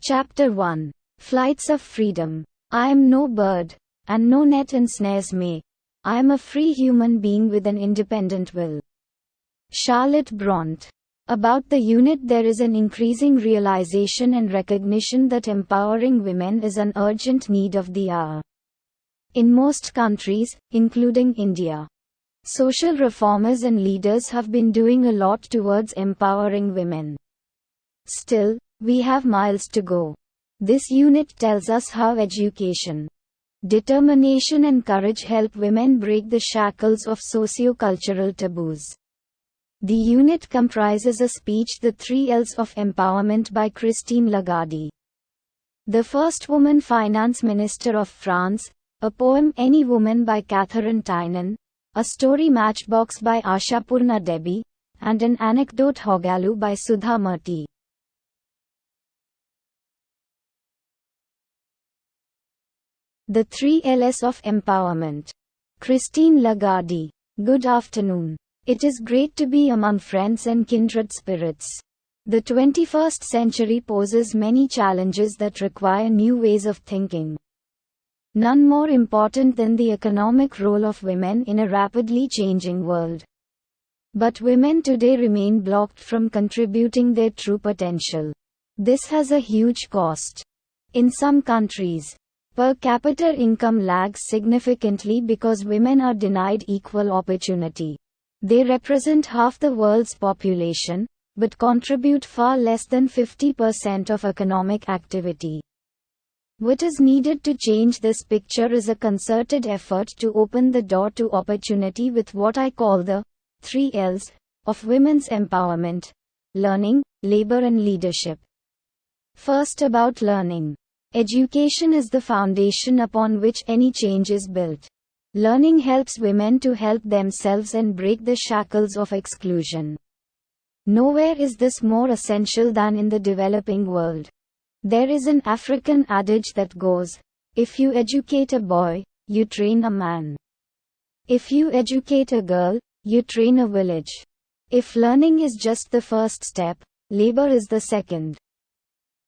Chapter 1. Flights of Freedom. I am no bird, and no net ensnares me. I am a free human being with an independent will. Charlotte Bront. About the unit, there is an increasing realization and recognition that empowering women is an urgent need of the hour. In most countries, including India, social reformers and leaders have been doing a lot towards empowering women. Still, we have miles to go. This unit tells us how education, determination and courage help women break the shackles of socio-cultural taboos. The unit comprises a speech, The 3 L's of Empowerment by Christine Lagarde, the first woman finance minister of France, a poem Any Woman by Catherine Tynan, a story Matchbox by Ashapurna Debi, and an anecdote Horgallu by Sudha Murty. The 3 L's of Empowerment. Christine Lagarde. Good afternoon. It is great to be among friends and kindred spirits. The 21st century poses many challenges that require new ways of thinking. None more important than the economic role of women in a rapidly changing world. But women today remain blocked from contributing their true potential. This has a huge cost. In some countries, per capita income lags significantly because women are denied equal opportunity. They represent half the world's population, but contribute far less than 50% of economic activity. What is needed to change this picture is a concerted effort to open the door to opportunity with what I call the 3 L's of women's empowerment: learning, labor and leadership. First, about learning. Education is the foundation upon which any change is built. Learning helps women to help themselves and break the shackles of exclusion. Nowhere is this more essential than in the developing world. There is an African adage that goes, if you educate a boy, you train a man. If you educate a girl, you train a village. If learning is just the first step, labor is the second.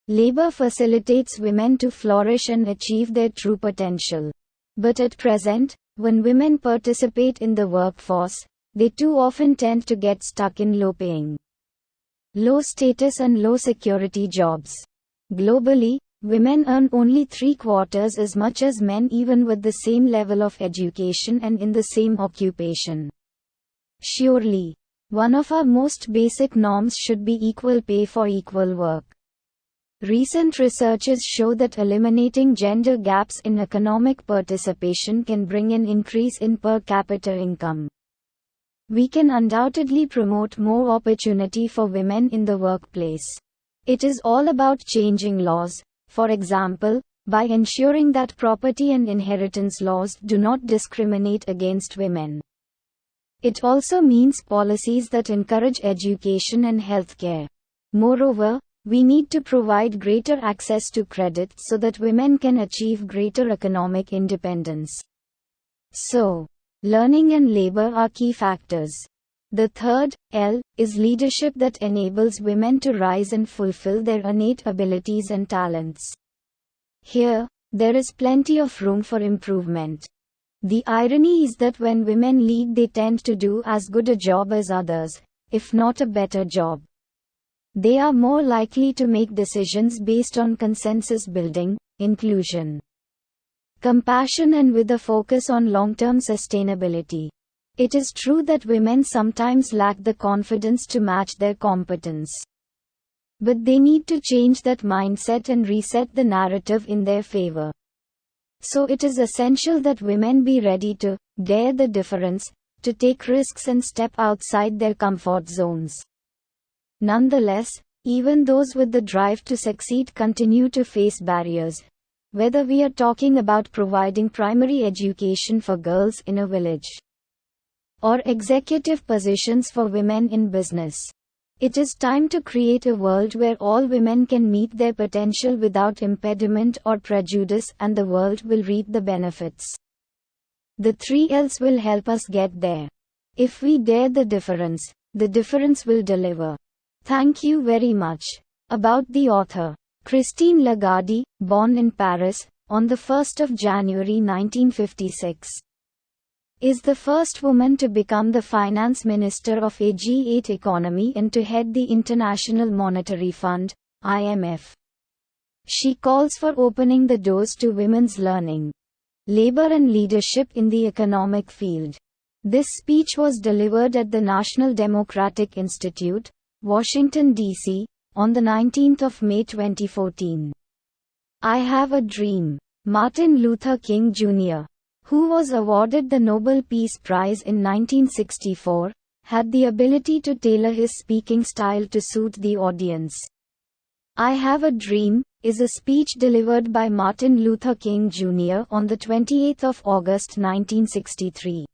Labor facilitates women to flourish and achieve their true potential. But at present, when women participate in the workforce, they too often tend to get stuck in low-paying, low-status and low-security jobs. Globally, women earn only 3/4 as much as men, even with the same level of education and in the same occupation. Surely, one of our most basic norms should be equal pay for equal work. Recent researches show that eliminating gender gaps in economic participation can bring an increase in per capita income. We can undoubtedly promote more opportunity for women in the workplace. It is all about changing laws, for example, by ensuring that property and inheritance laws do not discriminate against women. It also means policies that encourage education and healthcare. Moreover, we need to provide greater access to credit so that women can achieve greater economic independence. So, learning and labor are key factors. The third L is leadership, that enables women to rise and fulfill their innate abilities and talents. Here, there is plenty of room for improvement. The irony is that when women lead, they tend to do as good a job as others, if not a better job. They are more likely to make decisions based on consensus building, inclusion, compassion and with a focus on long-term sustainability. It is true that women sometimes lack the confidence to match their competence. But they need to change that mindset and reset the narrative in their favor. So it is essential that women be ready to dare the difference, to take risks and step outside their comfort zones. Nonetheless, even those with the drive to succeed continue to face barriers, whether we are talking about providing primary education for girls in a village or executive positions for women in business. It is time to create a world where all women can meet their potential without impediment or prejudice, and the world will reap the benefits. The 3 L's will help us get there. If we dare the difference will deliver. Thank you very much. About the author. Christine Lagarde, born in Paris, on the 1st of January 1956, is the first woman to become the finance minister of a G8 economy and to head the International Monetary Fund, IMF. She calls for opening the doors to women's learning, labor and leadership in the economic field. This speech was delivered at the National Democratic Institute, Washington, D.C., on the 19th of May 2014. I have a dream. Martin Luther King Jr., who was awarded the Nobel Peace Prize in 1964, had the ability to tailor his speaking style to suit the audience. I Have a Dream is a speech delivered by Martin Luther King Jr. on the 28th of August 1963.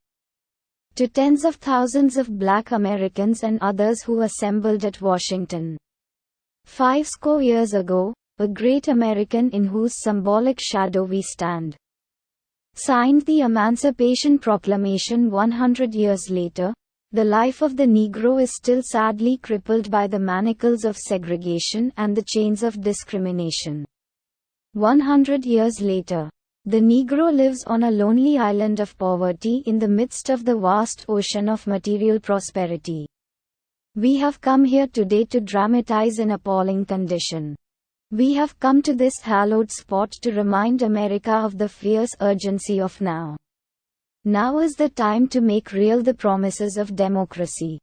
To tens of thousands of Black Americans and others who assembled at Washington 50 years ago, a great American in whose symbolic shadow we stand, signed the Emancipation Proclamation 100 years later. The life of the Negro is still sadly crippled by the manacles of segregation and the chains of discrimination. 100 years later, the Negro lives on a lonely island of poverty in the midst of the vast ocean of material prosperity. We have come here today to dramatize an appalling condition. We have come to this hallowed spot to remind America of the fierce urgency of now. Now is the time to make real the promises of democracy.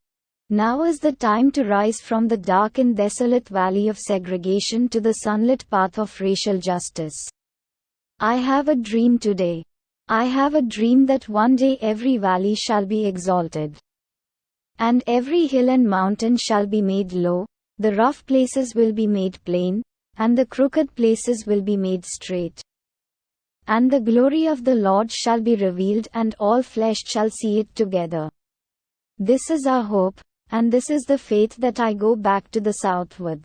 Now is the time to rise from the dark and desolate valley of segregation to the sunlit path of racial justice. I have a dream today. I have a dream that one day every valley shall be exalted, and every hill and mountain shall be made low, the rough places will be made plain, and the crooked places will be made straight. And the glory of the Lord shall be revealed, and all flesh shall see it together. This is our hope, and this is the faith that I go back to the South with.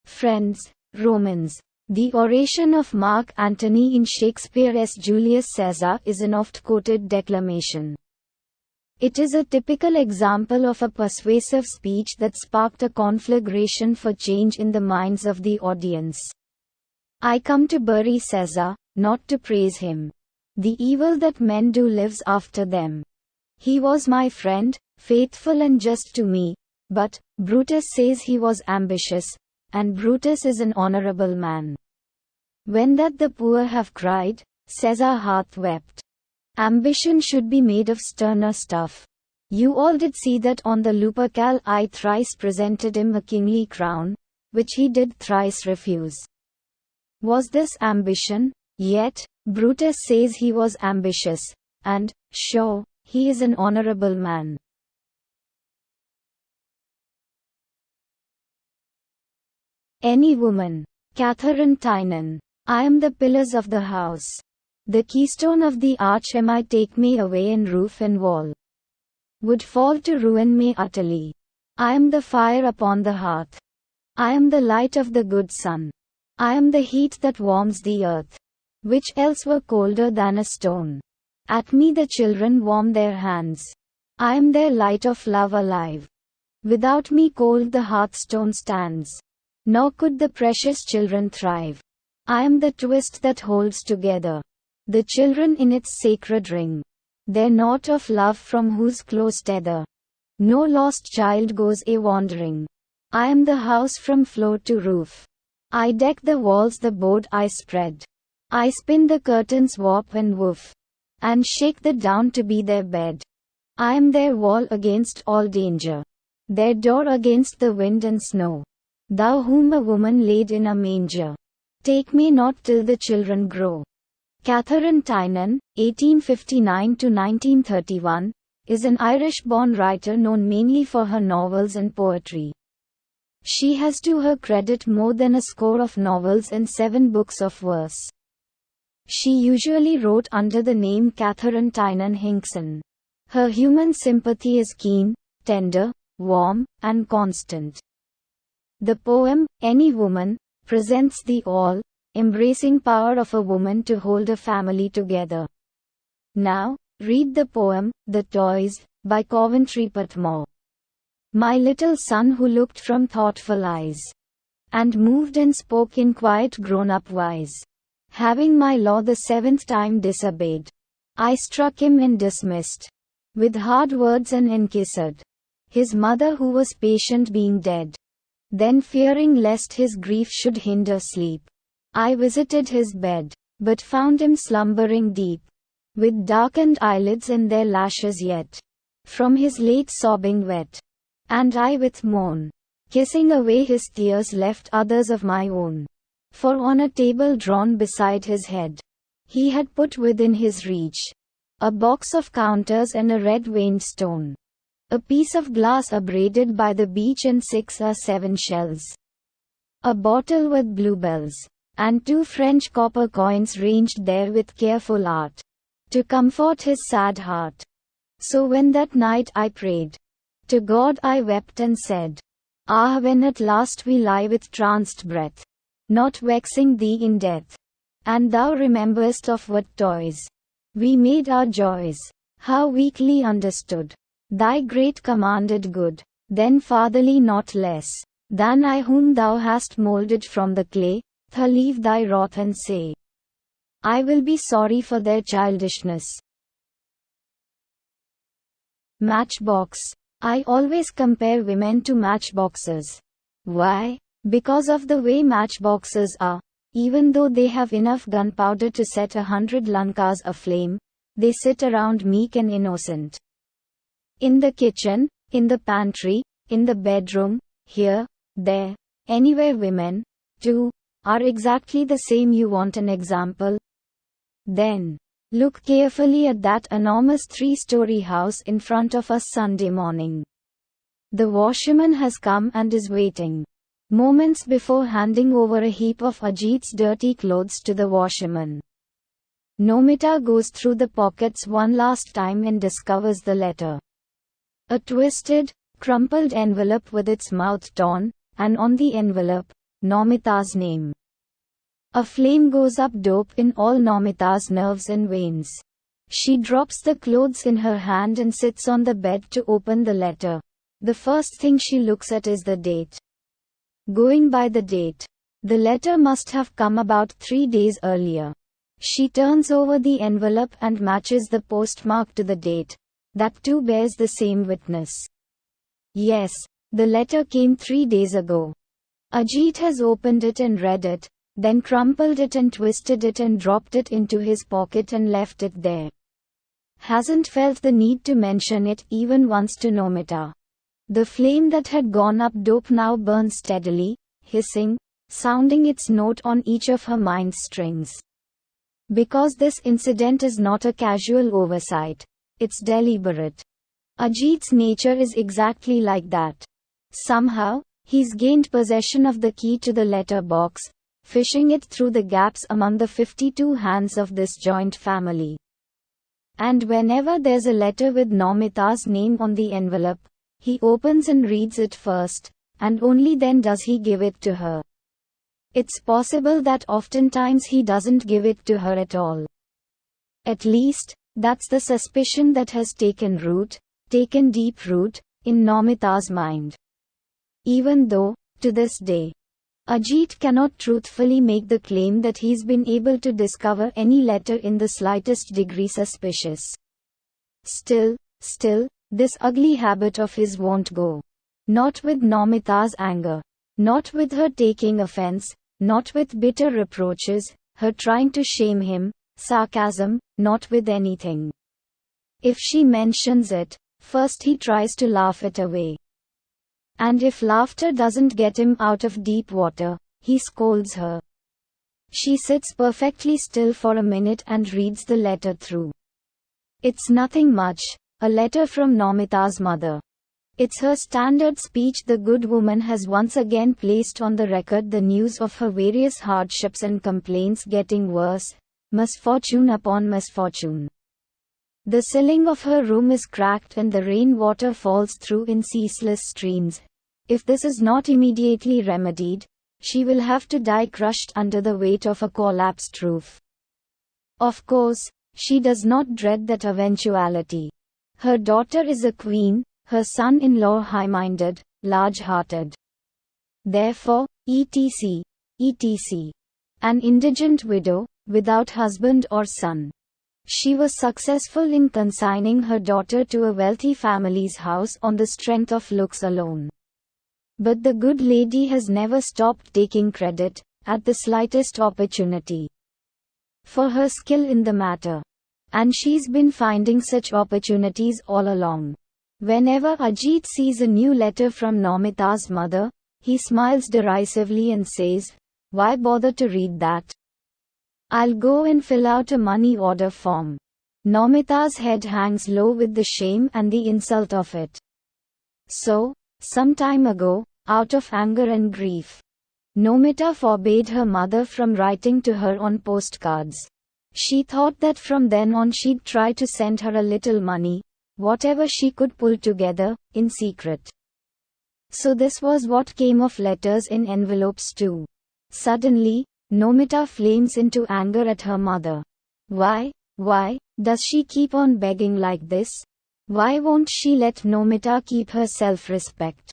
Friends, Romans. The oration of Mark Antony in Shakespeare's Julius Caesar is an oft-quoted declamation. It is a typical example of a persuasive speech that sparked a conflagration for change in the minds of the audience. I come to bury Caesar, not to praise him. The evil that men do lives after them. He was my friend, faithful and just to me, but Brutus says he was ambitious, and Brutus is an honorable man. When that the poor have cried, Caesar hath wept. Ambition should be made of sterner stuff. You all did see that on the Lupercal I thrice presented him a kingly crown, which he did thrice refuse. Was this ambition? Yet, Brutus says he was ambitious, and, sure, he is an honorable man. Any woman. Catherine Tynan. I am the pillars of the house. The keystone of the arch am I, take me away, and roof and wall would fall to ruin me utterly. I am the fire upon the hearth. I am the light of the good sun. I am the heat that warms the earth, which else were colder than a stone. At me the children warm their hands. I am their light of love alive. Without me cold the hearthstone stands, nor could the precious children thrive. I am the twist that holds together the children in its sacred ring, their knot of love from whose close tether no lost child goes a-wandering. I am the house from floor to roof. I deck the walls, the board I spread. I spin the curtains warp and woof, and shake the down to be their bed. I am their wall against all danger, their door against the wind and snow. Thou whom a woman laid in a manger, take me not till the children grow. Catherine Tynan, 1859–1931, is an Irish-born writer known mainly for her novels and poetry. She has to her credit more than a score of novels and 7 books of verse. She usually wrote under the name Catherine Tynan Hinkson. Her human sympathy is keen, tender, warm, and constant. The poem, Any Woman, presents the all-embracing power of a woman to hold a family together. Now, read the poem, The Toys, by Coventry Patmore. My little son who looked from thoughtful eyes, and moved and spoke in quiet grown-up wise. Having my law the 7th time disobeyed, I struck him and dismissed, with hard words and enkissed, his mother who was patient being dead. Then fearing lest his grief should hinder sleep, I visited his bed, but found him slumbering deep, with darkened eyelids and their lashes yet, from his late sobbing wet. And I with moan, kissing away his tears, left others of my own. For on a table drawn beside his head, he had put within his reach a box of counters and a red-veined stone, a piece of glass abraded by the beach and 6 or 7 shells, a bottle with bluebells, and 2 French copper coins ranged there with careful art, to comfort his sad heart. So when that night I prayed to God, I wept and said, Ah, when at last we lie with tranced breath, not vexing thee in death, and thou rememberest of what toys we made our joys, how weakly understood thy great commanded good, then fatherly not less than I whom thou hast moulded from the clay, leave thy wrath and say, I will be sorry for their childishness. Matchbox. I always compare women to matchboxes. Why? Because of the way matchboxes are. Even though they have enough gunpowder to set 100 lankas aflame, they sit around meek and innocent. In the kitchen, in the pantry, in the bedroom, here, there, anywhere women, too, are exactly the same. You want an example? Then, look carefully at that enormous 3-story house in front of us Sunday morning. The washerman has come and is waiting. Moments before handing over a heap of Ajit's dirty clothes to the washerman, Nomita goes through the pockets one last time and discovers the letter. A twisted, crumpled envelope with its mouth torn, and on the envelope, Nomita's name. A flame goes up dope in all Nomita's nerves and veins. She drops the clothes in her hand and sits on the bed to open the letter. The first thing she looks at is the date. Going by the date, the letter must have come about 3 days earlier. She turns over the envelope and matches the postmark to the date. That too bears the same witness. Yes, the letter came 3 days ago. Ajit has opened it and read it, then crumpled it and twisted it and dropped it into his pocket and left it there. Hasn't felt the need to mention it even once to Nomita. The flame that had gone up dope now burns steadily, hissing, sounding its note on each of her mind's strings. Because this incident is not a casual oversight, it's deliberate. Ajit's nature is exactly like that. Somehow, he's gained possession of the key to the letter box, fishing it through the gaps among the 52 hands of this joint family. And whenever there's a letter with Nomita's name on the envelope, he opens and reads it first, and only then does he give it to her. It's possible that oftentimes he doesn't give it to her at all. At least, that's the suspicion that has taken deep root, in Nomita's mind. Even though, to this day, Ajit cannot truthfully make the claim that he's been able to discover any letter in the slightest degree suspicious. Still, this ugly habit of his won't go. Not with Nomita's anger. Not with her taking offense. Not with bitter reproaches, her trying to shame him, sarcasm, not with anything. If she mentions it, first he tries to laugh it away. And if laughter doesn't get him out of deep water, he scolds her. She sits perfectly still for a minute and reads the letter through. It's nothing much, a letter from Nomita's mother. It's her standard speech. The good woman has once again placed on the record the news of her various hardships and complaints getting worse, misfortune upon misfortune. The ceiling of her room is cracked and the rain water falls through in ceaseless streams. If this is not immediately remedied, she will have to die crushed under the weight of a collapsed roof. Of course, she does not dread that eventuality. Her daughter is a queen, her son-in-law high-minded, large-hearted. Therefore, etc. etc. An indigent widow, without husband or son. She was successful in consigning her daughter to a wealthy family's house on the strength of looks alone. But the good lady has never stopped taking credit, at the slightest opportunity, for her skill in the matter. And she's been finding such opportunities all along. Whenever Ajit sees a new letter from Nomita's mother, he smiles derisively and says, "Why bother to read that? I'll go and fill out a money order form." Nomita's head hangs low with the shame and the insult of it. So, some time ago, out of anger and grief, Nomita forbade her mother from writing to her on postcards. She thought that from then on she'd try to send her a little money, whatever she could pull together, in secret. So this was what came of letters in envelopes too. Suddenly, Nomita flames into anger at her mother. Why does she keep on begging like this? Why won't she let Nomita keep her self-respect,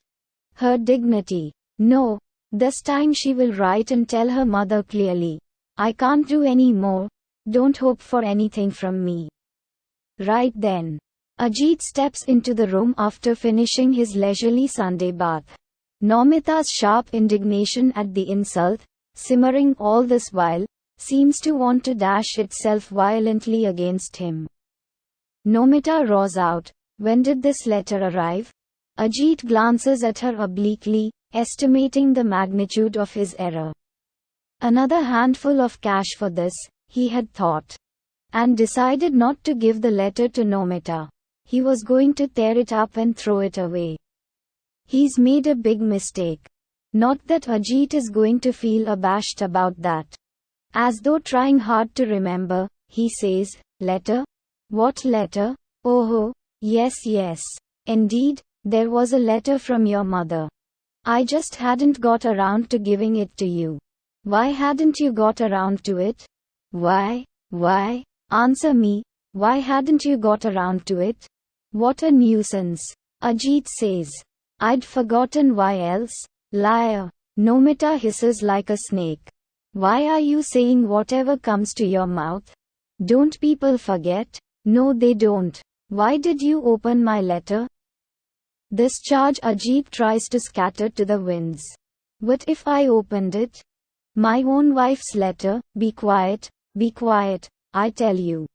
her dignity? No, this time she will write and tell her mother clearly, "I can't do any more, don't hope for anything from me." Right then, Ajit steps into the room after finishing his leisurely Sunday bath. Nomita's sharp indignation at the insult, simmering all this while, seems to want to dash itself violently against him. Nomita roars out, "When did this letter arrive?" Ajit glances at her obliquely, estimating the magnitude of his error. Another handful of cash for this, he had thought. And decided not to give the letter to Nomita. He was going to tear it up and throw it away. He's made a big mistake. Not that Ajit is going to feel abashed about that. As though trying hard to remember, he says, "Letter? What letter? Oh, yes. Indeed, there was a letter from your mother. I just hadn't got around to giving it to you." "Why hadn't you got around to it? Why? Answer me, why hadn't you got around to it? What a nuisance," Ajit says. "I'd forgotten, why else? Liar." Nomita hisses like a snake. "Why are you saying whatever comes to your mouth? Don't people forget?" "No, they don't. Why did you open my letter?" This charge Ajit tries to scatter to the winds. "What if I opened it? My own wife's letter?" Be quiet, I tell you.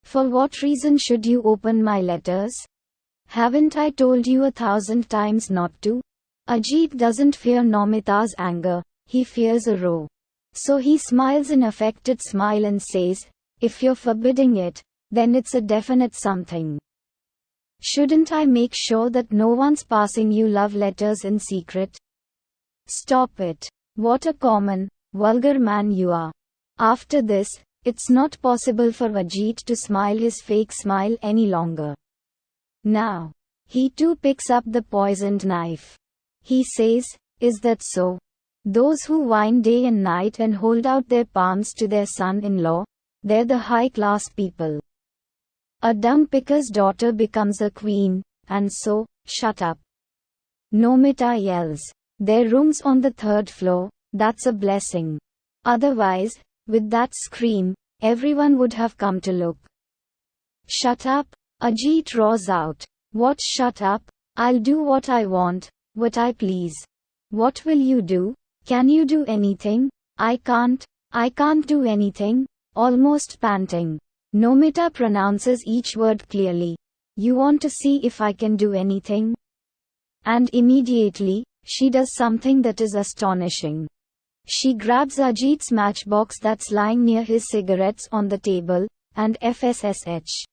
For what reason should you open my letters? Haven't I told you 1,000 times not to?" Ajit doesn't fear Nomita's anger, he fears a row. So he smiles an affected smile and says, "If you're forbidding it, then it's a definite something. Shouldn't I make sure that no one's passing you love letters in secret?" "Stop it. What a common, vulgar man you are." After this, it's not possible for Ajit to smile his fake smile any longer. Now, he too picks up the poisoned knife. He says, "Is that so? Those who whine day and night and hold out their palms to their son-in-law, they're the high-class people. A dung picker's daughter becomes a queen, and so, shut up." Nomita yells. "Their room's on the 3rd floor, that's a blessing. Otherwise, with that scream, everyone would have come to look." "Shut up," Ajit roars out. "What shut up? I'll do what I want, what I please." "What will you do? Can you do anything?" I can't do anything." Almost panting, Nomita pronounces each word clearly. "You want to see if I can do anything?" And immediately, she does something that is astonishing. She grabs Ajit's matchbox that's lying near his cigarettes on the table, and FSSH.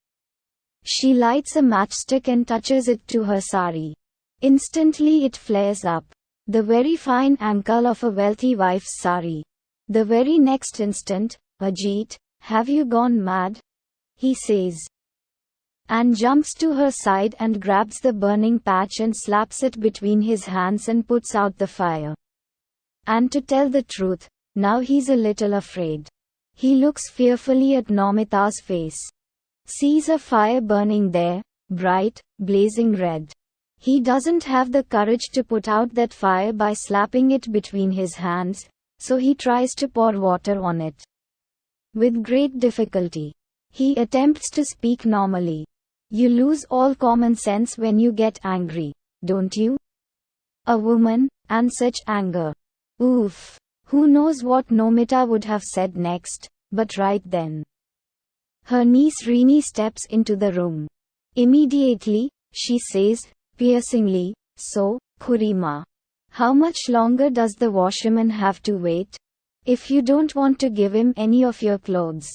She lights a matchstick and touches it to her sari. Instantly it flares up. The very fine ankle of a wealthy wife's sari. The very next instant, "Ajit, have you gone mad?" he says. And jumps to her side and grabs the burning patch and slaps it between his hands and puts out the fire. And to tell the truth, now he's a little afraid. He looks fearfully at Nomita's face. Sees a fire burning there, bright, blazing red. He doesn't have the courage to put out that fire by slapping it between his hands, so he tries to pour water on it. With great difficulty, he attempts to speak normally. You lose all common sense when you get angry, don't you? A woman, and such anger. Oof. Who knows what Nomita would have said next, but right then, her niece Rini steps into the room. Immediately, she says, piercingly, "So, Kurima, how much longer does the washerman have to wait? If you don't want to give him any of your clothes,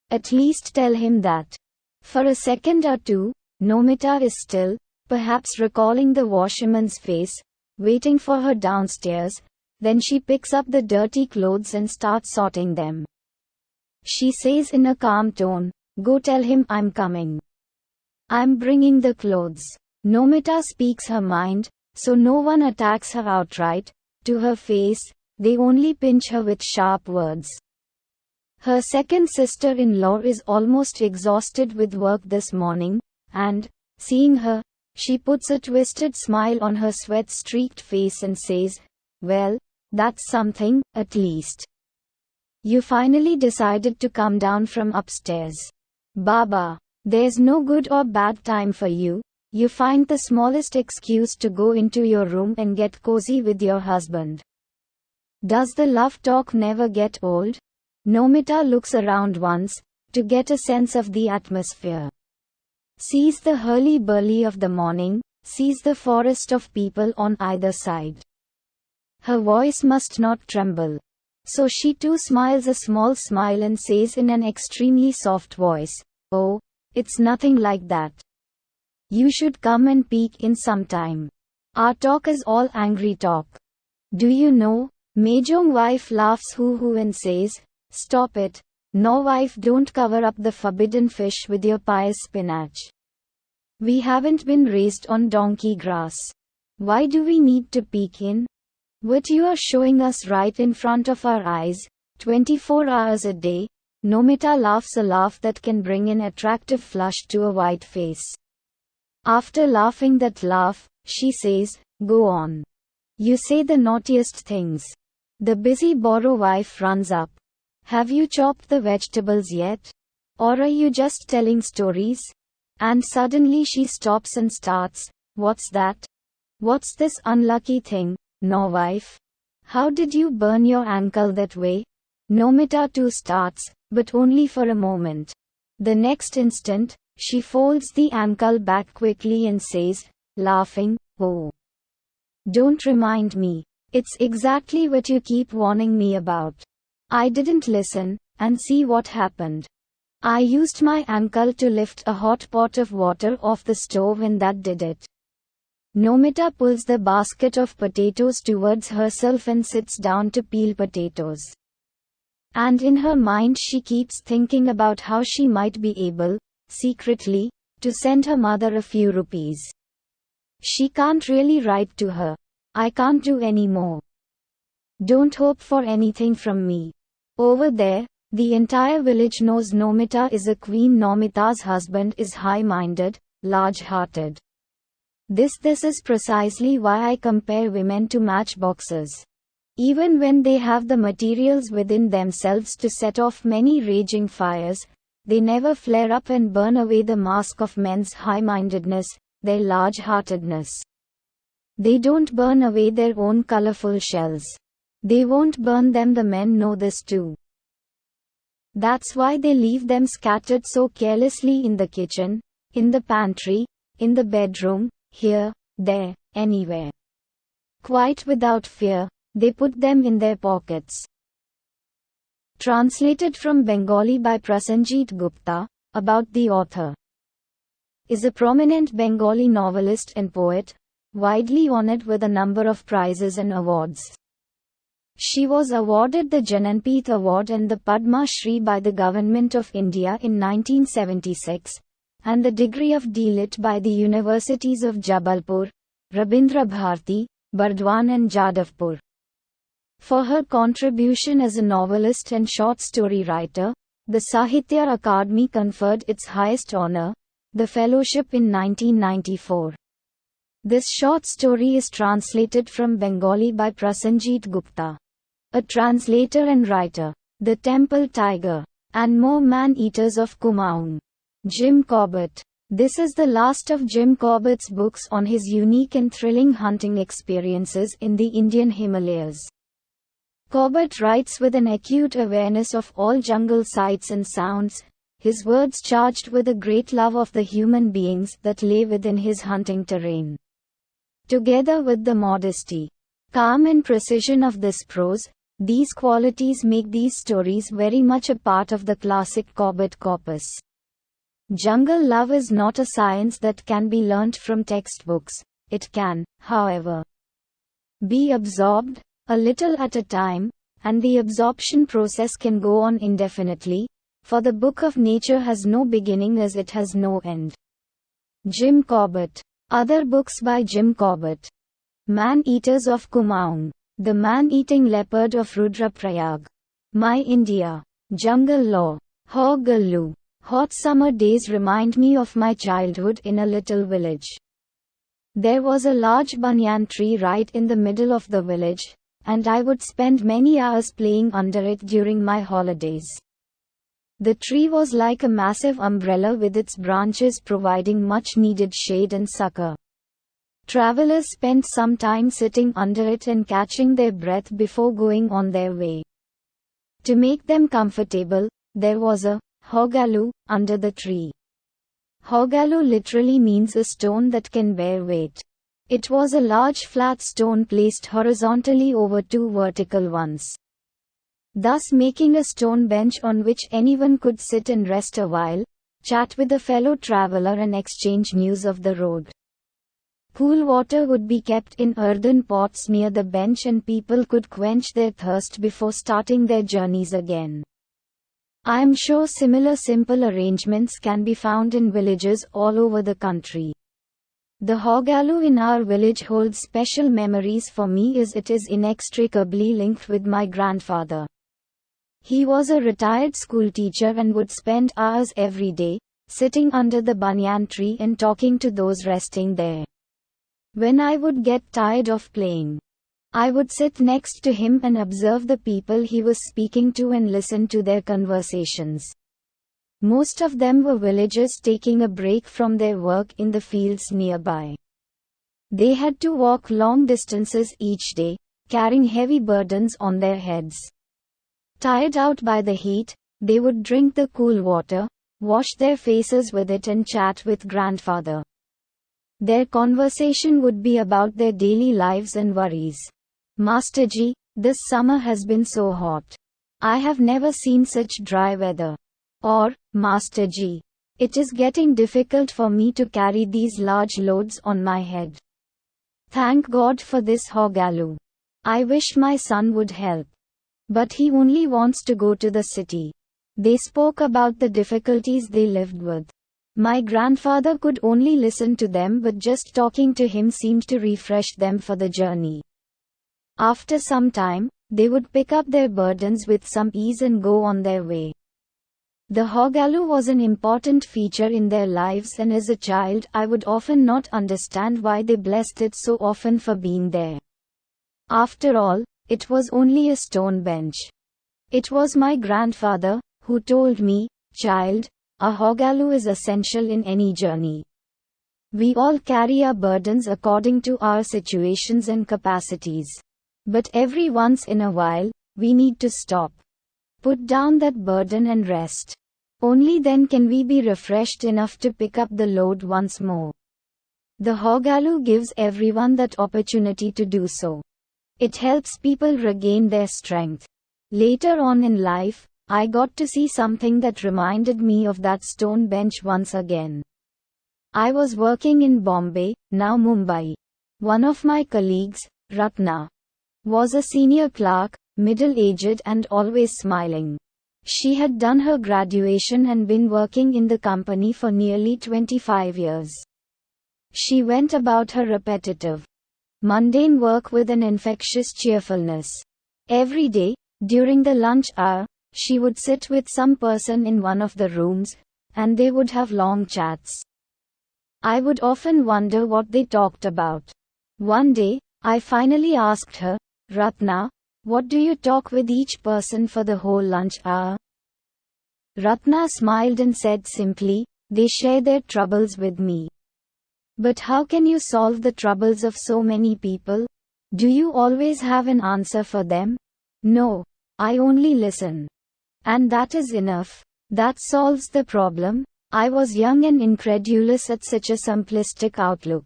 at least tell him that." For a second or two, Nomita is still, perhaps recalling the washerman's face, waiting for her downstairs. Then she picks up the dirty clothes and starts sorting them. She says in a calm tone, "Go tell him I'm coming. I'm bringing the clothes." Nomita speaks her mind, so no one attacks her outright. To her face, they only pinch her with sharp words. Her second sister-in-law is almost exhausted with work this morning, and, seeing her, she puts a twisted smile on her sweat-streaked face and says, "Well, that's something, at least. You finally decided to come down from upstairs. Baba, there's no good or bad time for you. You find the smallest excuse to go into your room and get cozy with your husband. Does the love talk never get old?" Nomita looks around once, to get a sense of the atmosphere. Sees the hurly-burly of the morning, sees the forest of people on either side. Her voice must not tremble. So she too smiles a small smile and says in an extremely soft voice, "Oh, it's nothing like that. You should come and peek in sometime. Our talk is all angry talk. Do you know?" Mejong wife laughs hoo-hoo and says, "Stop it. No wife, don't cover up the forbidden fish with your pious spinach. We haven't been raised on donkey grass. Why do we need to peek in? What you are showing us right in front of our eyes, 24 hours a day." Nomita laughs a laugh that can bring an attractive flush to a white face. After laughing that laugh, she says, "Go on. You say the naughtiest things." The busy Boro wife runs up. "Have you chopped the vegetables yet? Or are you just telling stories?" And suddenly she stops and starts, "What's that? What's this unlucky thing? No wife? How did you burn your ankle that way?" Nomita too starts, but only for a moment. The next instant, she folds the ankle back quickly and says, laughing, "Oh, don't remind me. It's exactly what you keep warning me about. I didn't listen, and see what happened. I used my ankle to lift a hot pot of water off the stove and that did it." Nomita pulls the basket of potatoes towards herself and sits down to peel potatoes. And in her mind she keeps thinking about how she might be able, secretly, to send her mother a few rupees. She can't really write to her. "I can't do any more. Don't hope for anything from me. Over there, the entire village knows Nomita is a queen. Nomita's husband is high-minded, large-hearted. This is precisely why I compare women to matchboxes. Even when they have the materials within themselves to set off many raging fires, they never flare up and burn away the mask of men's high-mindedness, their large-heartedness. They don't burn away their own colorful shells. They won't burn them. The men know this too. That's why they leave them scattered so carelessly in the kitchen, in the pantry, in the bedroom, here, there, anywhere. Quite without fear, they put them in their pockets." Translated from Bengali by Prasenjit Gupta. About the author. Is a prominent Bengali novelist and poet, widely honored with a number of prizes and awards. She was awarded the Jnanpith Award and the Padma Shri by the Government of India in 1976, and the degree of D.Litt by the Universities of Jabalpur, Rabindra Bharati, Burdwan and Jadavpur. For her contribution as a novelist and short story writer, the Sahitya Akademi conferred its highest honor, the fellowship in 1994. This short story is translated from Bengali by Prasenjit Gupta, a translator and writer. The Temple Tiger and More Man-Eaters of Kumaon. Jim Corbett. This is the last of Jim Corbett's books on his unique and thrilling hunting experiences in the Indian Himalayas. Corbett writes with an acute awareness of all jungle sights and sounds, his words charged with a great love of the human beings that lay within his hunting terrain. Together with the modesty, calm and precision of this prose, these qualities make these stories very much a part of the classic Corbett corpus. Jungle love is not a science that can be learnt from textbooks. It can, however, be absorbed, a little at a time, and the absorption process can go on indefinitely, for the book of nature has no beginning as it has no end. Jim Corbett. Other books by Jim Corbett. Man-Eaters of Kumaon. The Man-Eating Leopard of Rudraprayag. My India. Jungle Law. Horgallu. Hot summer days remind me of my childhood in a little village. There was a large banyan tree right in the middle of the village, and I would spend many hours playing under it during my holidays. The tree was like a massive umbrella with its branches providing much needed shade and succor. Travelers spent some time sitting under it and catching their breath before going on their way. To make them comfortable, there was a horgallu under the tree. Horgallu literally means a stone that can bear weight. It was a large flat stone placed horizontally over two vertical ones, thus making a stone bench on which anyone could sit and rest a while, chat with a fellow traveler and exchange news of the road. Cool water would be kept in earthen pots near the bench and people could quench their thirst before starting their journeys again. I am sure similar simple arrangements can be found in villages all over the country. The horgallu in our village holds special memories for me as it is inextricably linked with my grandfather. He was a retired schoolteacher and would spend hours every day, sitting under the banyan tree and talking to those resting there. When I would get tired of playing, I would sit next to him and observe the people he was speaking to and listen to their conversations. Most of them were villagers taking a break from their work in the fields nearby. They had to walk long distances each day, carrying heavy burdens on their heads. Tired out by the heat, they would drink the cool water, wash their faces with it and chat with grandfather. Their conversation would be about their daily lives and worries. Masterji, this summer has been so hot. I have never seen such dry weather. Or, Masterji, it is getting difficult for me to carry these large loads on my head. Thank God for this horgallu. I wish my son would help. But he only wants to go to the city. They spoke about the difficulties they lived with. My grandfather could only listen to them, but just talking to him seemed to refresh them for the journey. After some time, they would pick up their burdens with some ease and go on their way. The horgallu was an important feature in their lives, and as a child I would often not understand why they blessed it so often for being there. After all, it was only a stone bench. It was my grandfather who told me, child, a horgallu is essential in any journey. We all carry our burdens according to our situations and capacities. But every once in a while, we need to stop. Put down that burden and rest. Only then can we be refreshed enough to pick up the load once more. The horgallu gives everyone that opportunity to do so. It helps people regain their strength. Later on in life, I got to see something that reminded me of that stone bench once again. I was working in Bombay, now Mumbai. One of my colleagues, Ratna, was a senior clerk, middle-aged and always smiling. She had done her graduation and been working in the company for nearly 25 years. She went about her repetitive, mundane work with an infectious cheerfulness. Every day, during the lunch hour, she would sit with some person in one of the rooms, and they would have long chats. I would often wonder what they talked about. One day, I finally asked her, Ratna, what do you talk with each person for the whole lunch hour? Ratna smiled and said simply, they share their troubles with me. But how can you solve the troubles of so many people? Do you always have an answer for them? No, I only listen. And that is enough. That solves the problem. I was young and incredulous at such a simplistic outlook.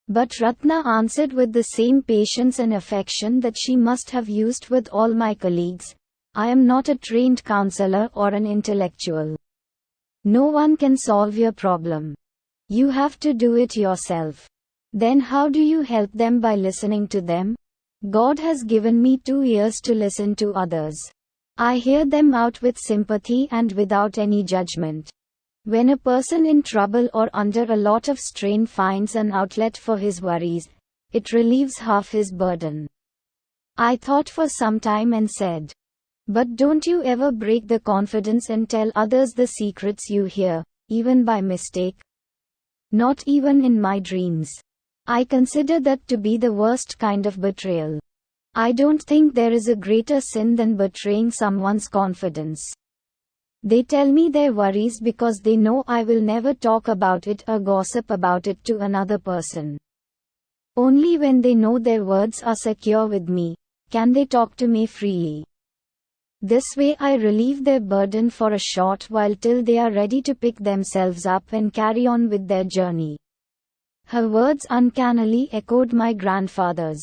But Ratna answered with the same patience and affection that she must have used with all my colleagues. I am not a trained counselor or an intellectual. No one can solve your problem. You have to do it yourself. Then how do you help them? By listening to them? God has given me 2 ears to listen to others. I hear them out with sympathy and without any judgment. When a person in trouble or under a lot of strain finds an outlet for his worries, it relieves half his burden. I thought for some time and said, but don't you ever break the confidence and tell others the secrets you hear, even by mistake? Not even in my dreams. I consider that to be the worst kind of betrayal. I don't think there is a greater sin than betraying someone's confidence. They tell me their worries because they know I will never talk about it or gossip about it to another person. Only when they know their words are secure with me, can they talk to me freely. This way I relieve their burden for a short while till they are ready to pick themselves up and carry on with their journey. Her words uncannily echoed my grandfather's.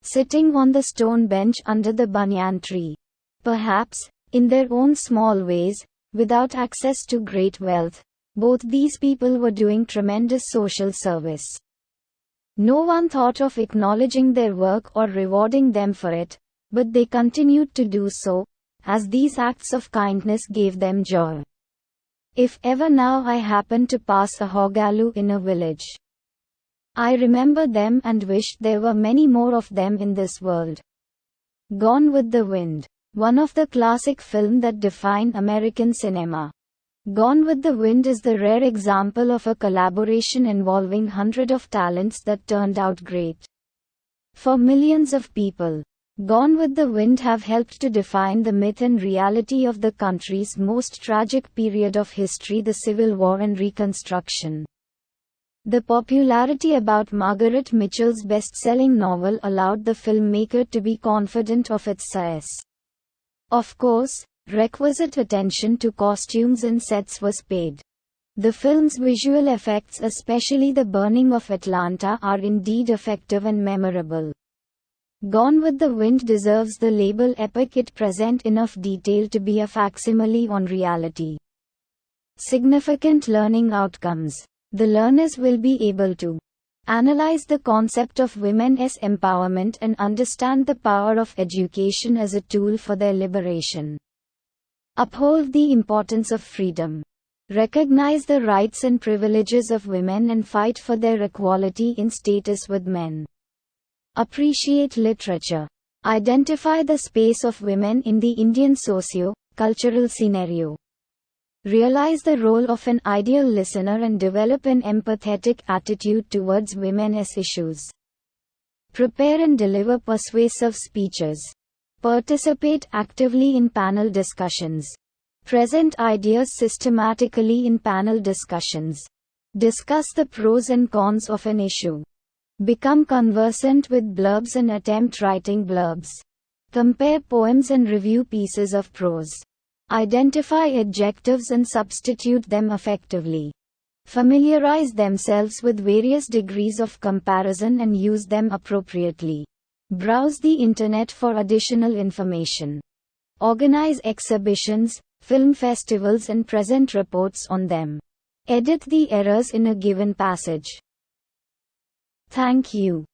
Sitting on the stone bench under the banyan tree. Perhaps, in their own small ways, without access to great wealth, both these people were doing tremendous social service. No one thought of acknowledging their work or rewarding them for it, but they continued to do so, as these acts of kindness gave them joy. If ever now I happen to pass a horgallu in a village, I remember them and wish there were many more of them in this world. Gone with the Wind. One of the classic films that define American cinema. Gone with the Wind is the rare example of a collaboration involving hundreds of talents that turned out great. For millions of people, Gone with the Wind have helped to define the myth and reality of the country's most tragic period of history, the Civil War and Reconstruction. The popularity about Margaret Mitchell's best-selling novel allowed the filmmaker to be confident of its success. Of course, requisite attention to costumes and sets was paid. The film's visual effects, especially the burning of Atlanta, are indeed effective and memorable. Gone with the Wind deserves the label epic. It presents enough detail to be a facsimile on reality. Significant learning outcomes. The learners will be able to analyze the concept of women's empowerment and understand the power of education as a tool for their liberation. Uphold the importance of freedom. Recognize the rights and privileges of women and fight for their equality in status with men. Appreciate literature. Identify the space of women in the Indian socio-cultural scenario. Realize the role of an ideal listener and develop an empathetic attitude towards women's issues. Prepare and deliver persuasive speeches. Participate actively in panel discussions. Present ideas systematically in panel discussions. Discuss the pros and cons of an issue. Become conversant with blurbs and attempt writing blurbs. Compare poems and review pieces of prose. Identify adjectives and substitute them effectively. Familiarize themselves with various degrees of comparison and use them appropriately. Browse the internet for additional information. Organize exhibitions, film festivals and present reports on them. Edit the errors in a given passage. Thank you.